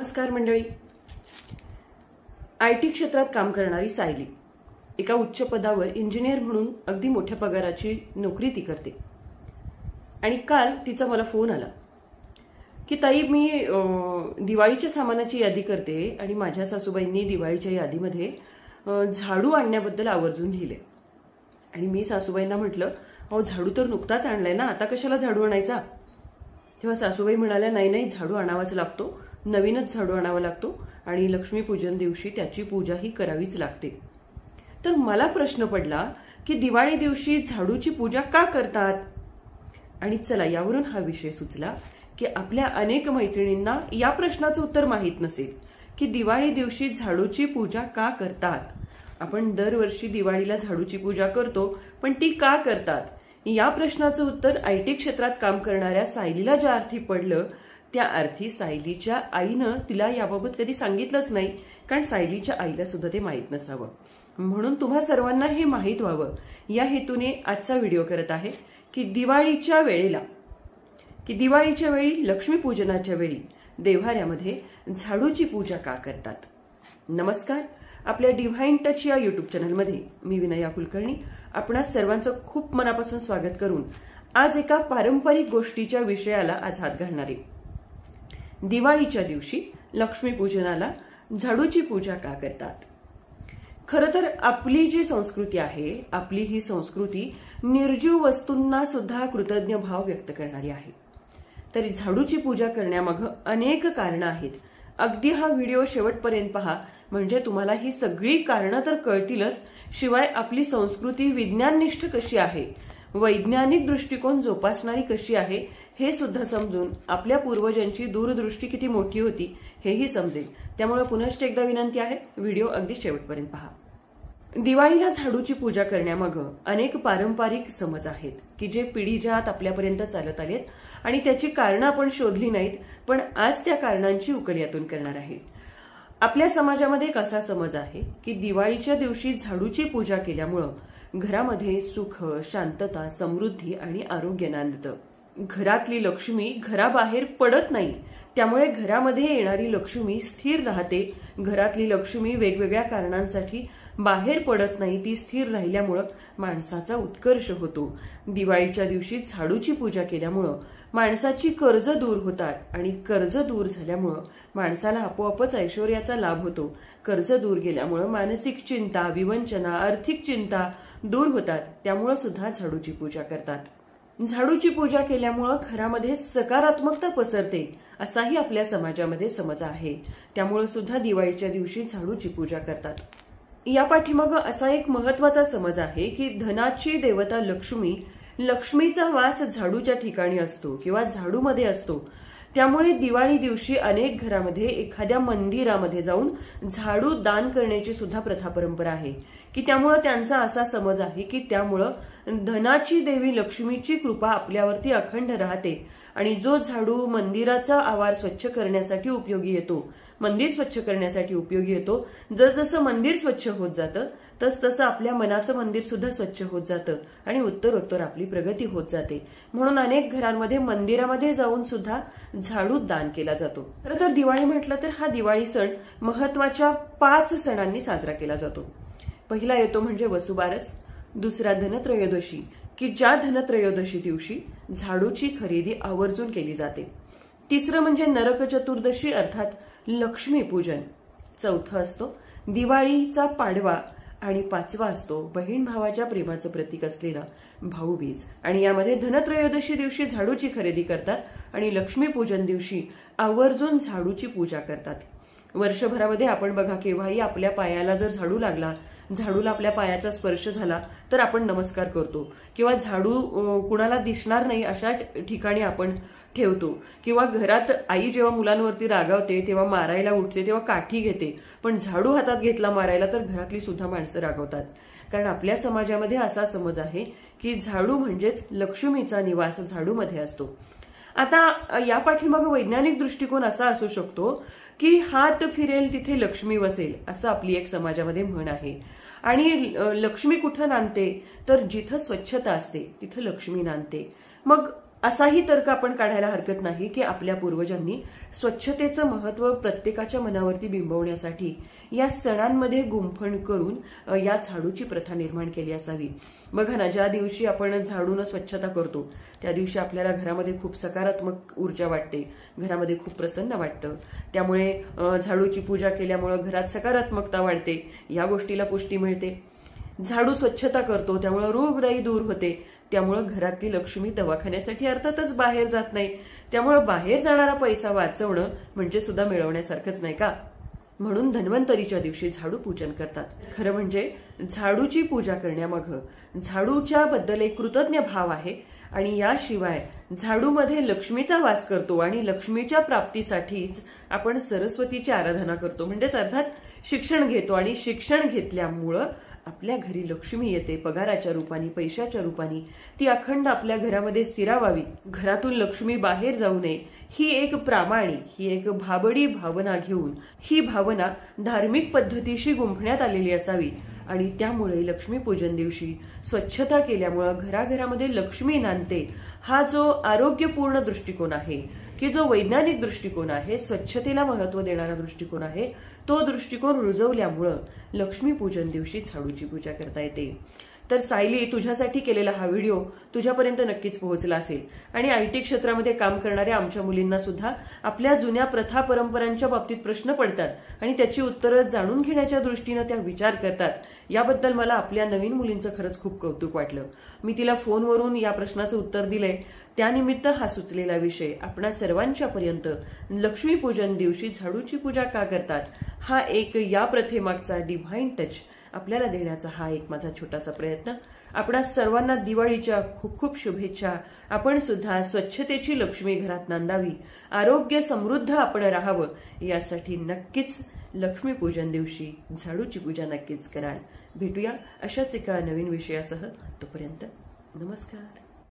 नमस्कार मंडळी. आयटी क्षेत्रात काम करणारी सायली एका उच्च पदावर इंजिनियर म्हणून अगदी मोठ्या पगाराची नोकरी ती करते. आणि काल तिचा मला फोन आला की ताई मी दिवाळीच्या सामानाची यादी करते आणि माझ्या सासूबाईंनी दिवाळीच्या यादीमध्ये झाडू आणण्याबद्दल आवर्जून लिहिले. आणि मी सासूबाईंना म्हटलं, अहो झाडू तर नुकताच आणलाय ना, आता कशाला झाडू आणायचा? तेव्हा सासूबाई म्हणाल्या, नाही नाही झाडू आणावाच लागतो, नवीनच झाडू आणावा लागतो आणि लक्ष्मीपूजन दिवशी त्याची पूजाही करावीच लागते. तर मला प्रश्न पडला की दिवाळी दिवशी झाडूची पूजा का करतात? आणि चला यावरून हा विषय सुचला की आपल्या अनेक मैत्रिणींना या प्रश्नाचं उत्तर माहीत नसेल की दिवाळी दिवशी झाडूची पूजा का करतात. आपण दरवर्षी दिवाळीला झाडूची पूजा करतो, पण ती का करतात? या प्रश्नाचं उत्तर आयटी क्षेत्रात काम करणाऱ्या सायलीला ज्या अर्थी पडलं त्या अर्थी सायलीच्या आईनं तिला याबाबत कधी सांगितलंच नाही, कारण सायलीच्या आईला सुद्धा ते माहीत नसावं. म्हणून तुम्हा सर्वांना हे माहीत व्हावं या हेतूने आजचा व्हिडिओ करत आहे की दिवाळीच्या वेळी लक्ष्मीपूजनाच्या वेळी देव्हाऱ्यामध्ये झाडूची पूजा का करतात. नमस्कार. आपल्या डिव्हाइन टच या युट्यूब चॅनलमध्ये मी विनया कुलकर्णी आपणा सर्वांचं खूप मनापासून स्वागत करून आज एका पारंपरिक गोष्टीच्या विषयाला आज हात घालणार आहे. दिवाळीच्या दिवशी लक्ष्मीपूजनाला झाडूची पूजा का करतात? खरं तर आपली जी संस्कृती आहे, आपली ही संस्कृती निर्जीव वस्तूंना सुद्धा कृतज्ञ भाव व्यक्त करणारी आहे. तरी झाडूची पूजा करण्यामागे अनेक कारणं आहेत. अगदी हा व्हिडिओ शेवटपर्यंत पहा, म्हणजे तुम्हाला ही सगळी कारणं तर कळतीलच, शिवाय आपली संस्कृती विज्ञाननिष्ठ कशी आहे, वैज्ञानिक दृष्टिकोन जोपासणारी कशी आहे हे सुद्धा समजून आपल्या पूर्वजांची दूरदृष्टी किती मोठी होती हेही समजेल. त्यामुळे पुनश्च एकदा विनंती आहे, व्हिडिओ अगदी शेवटपर्यंत पहा. दिवाळीला झाडूची पूजा करण्यामागे अनेक पारंपरिक समज आहेत की जे पिढीजात आपल्यापर्यंत चालत आलेत आणि त्याची कारणं आपण शोधली नाहीत, पण आज त्या कारणांची उकल यातून करणार आहे. आपल्या समाजामध्ये एक असा समज आहे की दिवाळीच्या दिवशी झाडूची पूजा केल्यामुळं घरामध्ये सुख, शांतता, समृद्धी आणि आरोग्य नांदतं. घरातली लक्ष्मी घराबाहेर पडत नाही, त्यामुळे घरामध्ये येणारी लक्ष्मी स्थिर राहते. घरातली लक्ष्मी वेगवेगळ्या कारणांसाठी बाहेर पडत नाही, ती स्थिर राहिल्यामुळं माणसाचा उत्कर्ष होतो. दिवाळीच्या दिवशी झाडूची पूजा केल्यामुळं माणसाची कर्ज दूर होतात आणि कर्ज दूर झाल्यामुळं माणसाला आपोआपच ऐश्वर्याचा लाभ होतो. कर्ज दूर गेल्यामुळं मानसिक चिंता, विवंचना, आर्थिक चिंता दूर होतात. त्यामुळं सुद्धा झाडूची पूजा करतात. झाडूची पूजा केल्यामुळं घरामध्ये सकारात्मकता पसरते असाही आपल्या समाजामध्ये समज आहे. त्यामुळे सुद्धा दिवाळीच्या दिवशी झाडूची पूजा करतात. या पाठीमागं असा एक महत्वाचा समज आहे की धनाची देवता लक्ष्मीचा वास झाडूच्या ठिकाणी असतो किंवा झाडूमध्ये असतो. त्यामुळे दिवाळी दिवशी अनेक घरामध्ये एखाद्या मंदिरामध्ये जाऊन झाडू दान करण्याची सुद्धा प्रथा परंपरा आहे की त्यामुळे त्यांचा असा समज आहे की त्यामुळं धनाची देवी लक्ष्मीची कृपा आपल्यावरती अखंड राहते आणि जो झाडू मंदिराचा आवार स्वच्छ करण्यासाठी उपयोगी येतो, मंदिर स्वच्छ करण्यासाठी उपयोगी येतो, जसजसं मंदिर स्वच्छ होत जातं तसतसं आपल्या मनाचं मंदिर सुद्धा स्वच्छ होत जातं आणि उत्तरोत्तर आपली प्रगती होत जाते. म्हणून अनेक घरांमध्ये मंदिरामध्ये जाऊन सुद्धा झाडू दान केला जातो. खरं तर दिवाळी म्हटलं तर हा दिवाळी सण महत्वाच्या 5 सणांनी साजरा केला जातो. पहिला येतो म्हणजे वसुबारस, दुसरा धनत्रयोदशी की ज्या धनत्रयोदशी दिवशी झाडूची खरेदी आवर्जून केली जाते. तिसरं म्हणजे नरक चतुर्दशी अर्थात लक्ष्मीपूजन. चौथं असतो दिवाळीचा पाडवा आणि 5वा असतो बहीण भावाच्या प्रेमाचं प्रतीक असलेला भाऊबीज. आणि यामध्ये धनत्रयोदशी दिवशी झाडूची खरेदी करतात आणि लक्ष्मीपूजन दिवशी आवर्जून झाडूची पूजा करतात. वर्षभरामध्ये आपण बघा केव्हाही आपल्या पायाला जर झाडू लागला, झाडूला आपल्या पायाचा स्पर्श झाला तर आपण नमस्कार करतो किंवा झाडू कुणाला दिसणार नाही अशा ठिकाणी आपण ठेवतो. किंवा घरात आई जेव्हा मुलांवरती रागावते तेव्हा मारायला उठते तेव्हा काठी घेते, पण झाडू हातात घेतला मारायला तर घरातली सुद्धा माणसं रागवतात. कारण आपल्या समाजामध्ये असा समज आहे की झाडू म्हणजेच लक्ष्मीचा निवास झाडूमध्ये असतो. आता या पाठीमागे वैज्ञानिक दृष्टिकोन असा असू शकतो की हात फिरेल तिथे लक्ष्मी वसेल, असं आपली एक समाजामध्ये म्हण आहे. आणि लक्ष्मी कुठं नांदते तर जिथं स्वच्छता असते तिथं लक्ष्मी नांदते. मग असाही तर्क आपण काढायला हरकत नाही की आपल्या पूर्वजांनी स्वच्छतेचं महत्त्व प्रत्येकाच्या मनावरती बिंबवण्यासाठी या सणांमध्ये गुंफण करून या झाडूची प्रथा निर्माण केली असावी. बघा ना, ज्या दिवशी आपण झाडून स्वच्छता करतो त्या दिवशी आपल्याला घरामध्ये खूप सकारात्मक ऊर्जा वाटते, घरामध्ये खूप प्रसन्न वाटतं. त्यामुळे झाडूची पूजा केल्यामुळे घरात सकारात्मकता वाढते, या गोष्टीला पुष्टी मिळते. झाडू स्वच्छता करतो त्यामुळे रोगराई दूर होते, त्यामुळे घरातली लक्ष्मी दवाखान्यासाठी अर्थातच बाहेर जात नाही. त्यामुळे बाहेर जाणारा पैसा वाचवणं म्हणजे सुद्धा मिळवण्यासारखंच नाही का? म्हणून धन्वंतरीच्या दिवशी झाडू पूजन करतात. खरं म्हणजे झाडूची पूजा करण्यामागं झाडूच्या बद्दल एक कृतज्ञ भाव आहे आणि याशिवाय झाडूमध्ये लक्ष्मीचा वास करतो आणि लक्ष्मीच्या प्राप्तीसाठीच आपण सरस्वतीची आराधना करतो. म्हणजेच अर्थात शिक्षण घेतो आणि शिक्षण घेतल्यामुळं आपल्या घरी लक्ष्मी येते, पगाराच्या रूपाने, पैशाच्या रूपाने. ती अखंड आपल्या घरामध्ये स्थिरावावी, घरातून लक्ष्मी बाहेर जाऊ नये, ही एक प्रामाणिक, ही एक भाबडी भावना घेऊन ही भावना धार्मिक पद्धतीशी गुंफण्यात आलेली असावी. आणि त्यामुळे लक्ष्मीपूजन दिवशी स्वच्छता केल्यामुळे घराघरामध्ये लक्ष्मी नांदते. हा जो आरोग्यपूर्ण दृष्टिकोन आहे, की जो वैज्ञानिक दृष्टिकोन आहे, स्वच्छतेला महत्व देणारा दृष्टिकोन आहे, तो दृष्टिकोन रुजवल्यामुळं लक्ष्मीपूजन दिवशी झाडूची पूजा करता येते. तर सायली, तुझ्यासाठी केलेला हा व्हिडिओ तुझ्यापर्यंत नक्कीच पोहोचला असेल आणि आयटी क्षेत्रामध्ये काम करणाऱ्या आमच्या मुलींना सुद्धा आपल्या जुन्या प्रथा परंपरांच्या बाबतीत प्रश्न पडतात आणि त्याची उत्तरं जाणून घेण्याच्या दृष्टीनं त्या विचार करतात. याबद्दल मला आपल्या नवीन मुलींचं खरंच खूप कौतुक वाटलं. मी तिला फोनवरून या प्रश्नाचं उत्तर दिलंय. त्यानिमित्त हा सुचलेला विषय आपणा सर्वांच्या पर्यंत लक्ष्मीपूजन दिवशी झाडूची पूजा का करतात, हा एक या प्रथेमागचा डिव्हाइन टच आपल्याला देण्याचा हा एक माझा छोटासा प्रयत्न. आपणा सर्वांना दिवाळीच्या खूप खूप शुभेच्छा. आपण सुद्धा स्वच्छतेची लक्ष्मी घरात नांदावी, आरोग्य समृद्ध आपण राहावं, यासाठी नक्कीच लक्ष्मीपूजन दिवशी झाडूची पूजा नक्कीच कराल. भेटूया अशाच एका नवीन विषयासह. तोपर्यंत नमस्कार.